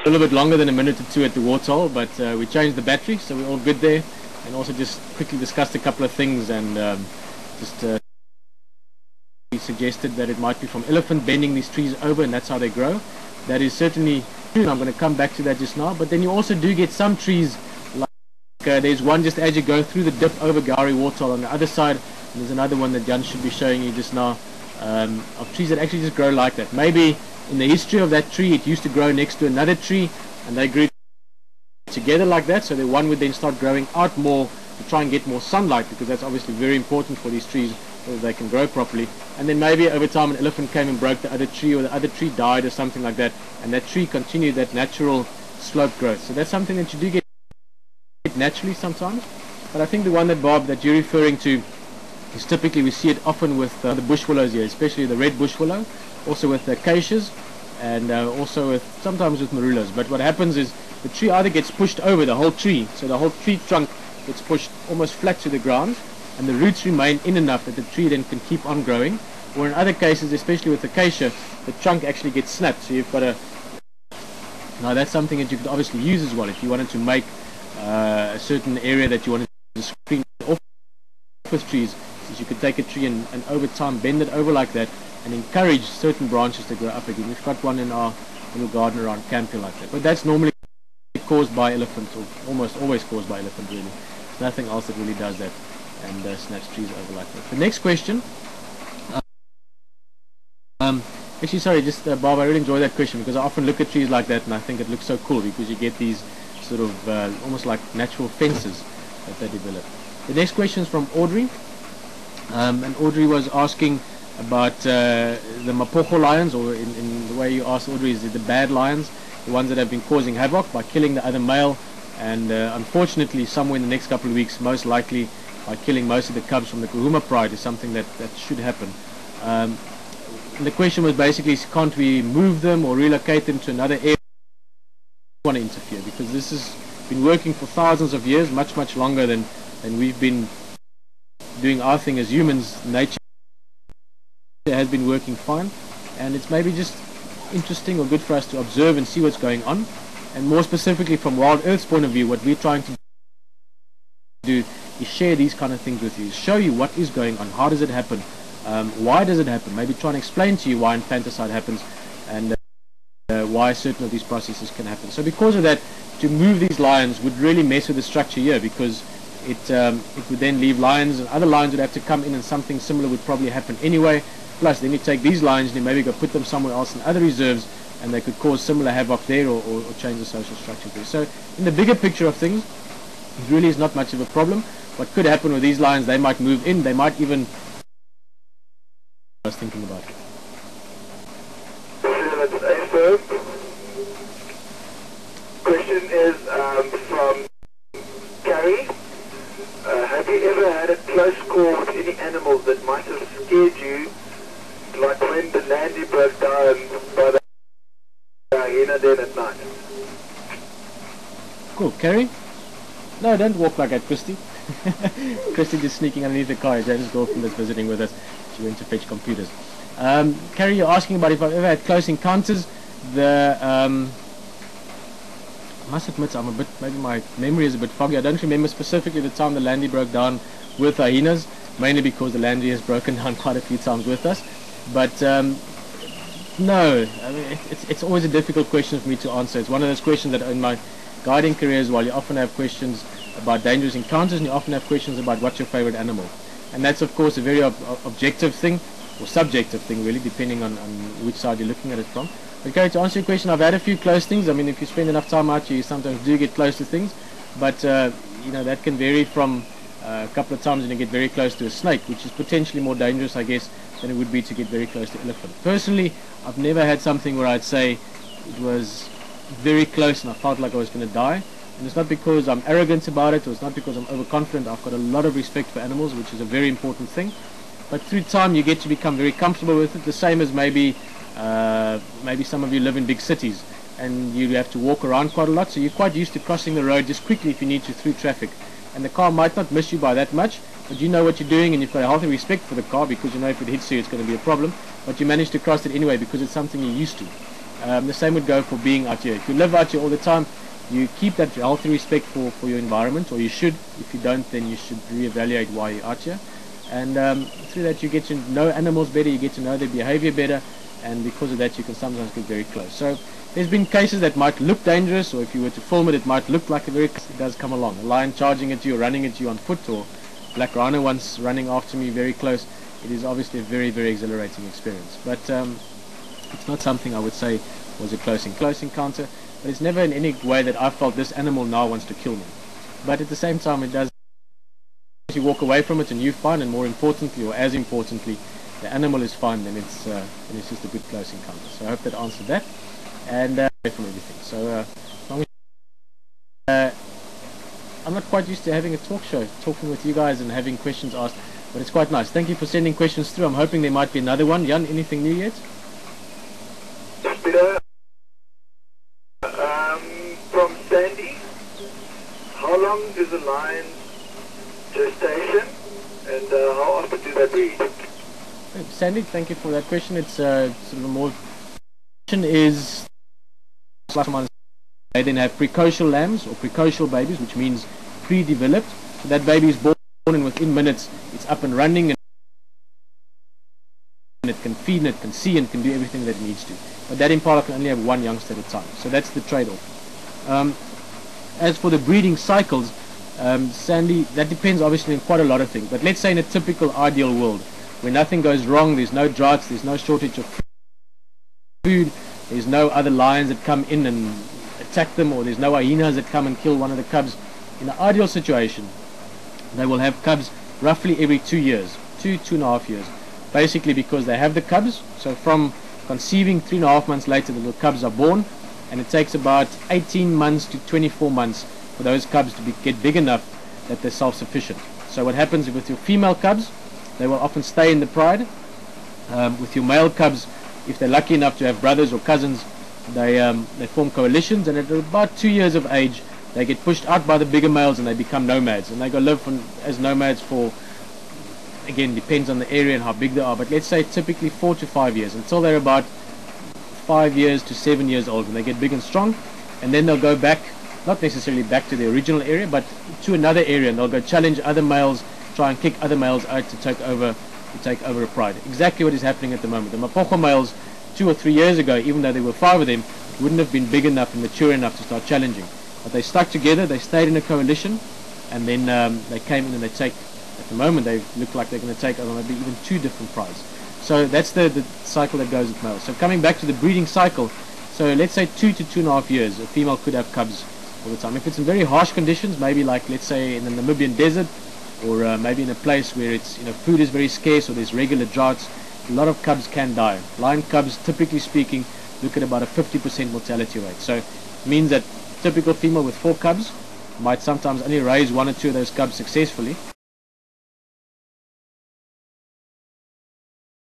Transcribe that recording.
A little bit longer than a minute or two at the warthol, but we changed the battery, so we're all good there. And also just quickly discussed a couple of things, and he suggested that it might be from elephant bending these trees over, and that's how they grow. That is certainly true, and I'm going to come back to that just now. But then you also do get some trees, like there's one just as you go through the dip over Gowrie warthol on the other side, and there's another one that Jan should be showing you just now, of trees that actually just grow like that. Maybe in the history of that tree it used to grow next to another tree, and they grew together like that, so the one would then start growing out more to try and get more sunlight, because that's obviously very important for these trees so that they can grow properly. And then maybe over time an elephant came and broke the other tree, or the other tree died or something like that, and that tree continued that natural slope growth. So that's something that you do get naturally sometimes. But I think the one that you're referring to is typically, we see it often with the bush willows here, especially the red bush willow, also with the acacias, and also with sometimes with marulas. But what happens is the tree either gets pushed over, the whole tree, so the whole tree trunk gets pushed almost flat to the ground, and the roots remain in enough that the tree then can keep on growing. Or in other cases, especially with acacia, the trunk actually gets snapped. So you've got now that's something that you could obviously use as well if you wanted to make a certain area that you wanted to screen off with trees. Is you could take a tree and over time bend it over like that and encourage certain branches to grow up again. We've got one in our little garden around camp here like that. But that's normally caused by elephants, or almost always caused by elephant really. There's nothing else that really does that and snaps trees over like that. The next question, actually sorry, just Bob, I really enjoy that question, because I often look at trees like that and I think it looks so cool, because you get these sort of almost like natural fences that they develop. The next question is from Audrey, and Audrey was asking about the Mapocho lions, or in the way you asked Audrey, is it the bad lions, the ones that have been causing havoc by killing the other male, and unfortunately somewhere in the next couple of weeks, most likely by killing most of the cubs from the Kahuma pride, is something that should happen. And the question was basically, can't we move them or relocate them to another area? We want to interfere, because this has been working for thousands of years, much longer than we've been doing our thing as humans. Nature has been working fine, and it's maybe just interesting or good for us to observe and see what's going on. And more specifically from WildEarth's point of view, what we're trying to do is share these kind of things with you, show you what is going on, how does it happen, why does it happen, maybe try and explain to you why infanticide happens, and why certain of these processes can happen. So because of that, to move these lions would really mess with the structure here, because it would then leave lions, and other lions would have to come in, and something similar would probably happen anyway. Plus then you take these lions and you maybe go put them somewhere else in other reserves, and they could cause similar havoc there, or change the social structure there. So in the bigger picture of things, it really is not much of a problem. What could happen with these lions, they might move in, they might even... I was thinking about it. Question is from Gary. Have you ever had a close call with any animals that might have scared you, like when the Landy broke down by the hyena den at night? Cool. Carrie? No, don't walk like that, Christy. Christy just sneaking underneath the car. James' girlfriend that's visiting with us. She went to fetch computers. Carrie, you're asking about if I've ever had close encounters. I must admit, I'm a bit, maybe my memory is a bit foggy. I don't remember specifically the time the Landy broke down with hyenas, mainly because the Landy has broken down quite a few times with us. But no, I mean, it's always a difficult question for me to answer. It's one of those questions that in my guiding career as well, you often have questions about dangerous encounters, and you often have questions about what's your favorite animal. And that's of course a very objective thing, or subjective thing really, depending on which side you're looking at it from. Okay, to answer your question, I've had a few close things. I mean, if you spend enough time out here, you sometimes do get close to things, but you know, that can vary from a couple of times when you get very close to a snake, which is potentially more dangerous, I guess, than it would be to get very close to an elephant. Personally, I've never had something where I'd say it was very close and I felt like I was going to die. And it's not because I'm arrogant about it, or it's not because I'm overconfident. I've got a lot of respect for animals, which is a very important thing. But through time, you get to become very comfortable with it. The same as maybe some of you live in big cities and you have to walk around quite a lot, so you're quite used to crossing the road just quickly if you need to through traffic. And the car might not miss you by that much, but you know what you're doing, and you've got a healthy respect for the car, because you know if it hits you it's going to be a problem, but you manage to cross it anyway because it's something you're used to. The same would go for being out here. If you live out here all the time, you keep that healthy respect for your environment, or you should. If you don't, then you should reevaluate why you're out here. And through that you get to know animals better, you get to know their behavior better, and because of that you can sometimes get very close. So there's been cases that might look dangerous, or if you were to film it, it might look like it does come along. A lion charging at you or running at you on foot, or black rhino once running after me very close. It is obviously a very, very exhilarating experience. But it's not something I would say was a close encounter, but it's never in any way that I felt this animal now wants to kill me. But at the same time, it does. If you walk away from it and you're fine, and more importantly, or as importantly, the animal is fine, then it's just a good close encounter. So I hope that answered that, and away from everything. So I'm not quite used to having a talk show, talking with you guys and having questions asked, but it's quite nice. Thank you for sending questions through. I'm hoping there might be another one. Jan, anything new yet? Pieter, from Sandy, how long is a lion's gestation, and how often do they breed? Sandy, thank you for that question. It's sort of a more question is they then have precocial lambs or precocial babies, which means pre-developed. So that baby is born and within minutes it's up and running, and it can feed and it can see and can do everything that it needs to. But that impala can only have one youngster at a time. So that's the trade-off. As for the breeding cycles, Sandy, that depends obviously on quite a lot of things. But let's say in a typical ideal world, where nothing goes wrong, there's no droughts, there's no shortage of food, there's no other lions that come in and attack them, or there's no hyenas that come and kill one of the cubs. In an ideal situation, they will have cubs roughly every 2 years, 2.5 years, basically because they have the cubs. So from conceiving, 3.5 months later the little cubs are born, and it takes about 18 months to 24 months for those cubs to get big enough that they're self-sufficient. So what happens with your female cubs, they will often stay in the pride. With your male cubs, if they're lucky enough to have brothers or cousins, they form coalitions, and at about 2 years of age they get pushed out by the bigger males and they become nomads, and they go live as nomads for, again, depends on the area and how big they are, but let's say typically 4 to 5 years, until they're about 5 years to 7 years old, when they get big and strong, and then they'll go back, not necessarily back to the original area, but to another area, and they'll go challenge other males, try and kick other males out to take over a pride. Exactly what is happening at the moment. The Mapocho males 2 or 3 years ago, even though there were 5 of them, wouldn't have been big enough and mature enough to start challenging. But they stuck together, they stayed in a coalition, and then they came in and at the moment they look like they're going to take over maybe even 2 different prides. So that's the cycle that goes with males. So coming back to the breeding cycle, so let's say 2 to 2.5 years, a female could have cubs all the time. If it's in very harsh conditions, maybe like let's say in the Namibian desert, or maybe in a place where it's, food is very scarce, or there's regular droughts, a lot of cubs can die. Lion cubs, typically speaking, look at about a 50% mortality rate. So it means that typical female with 4 cubs might sometimes only raise 1 or 2 of those cubs successfully,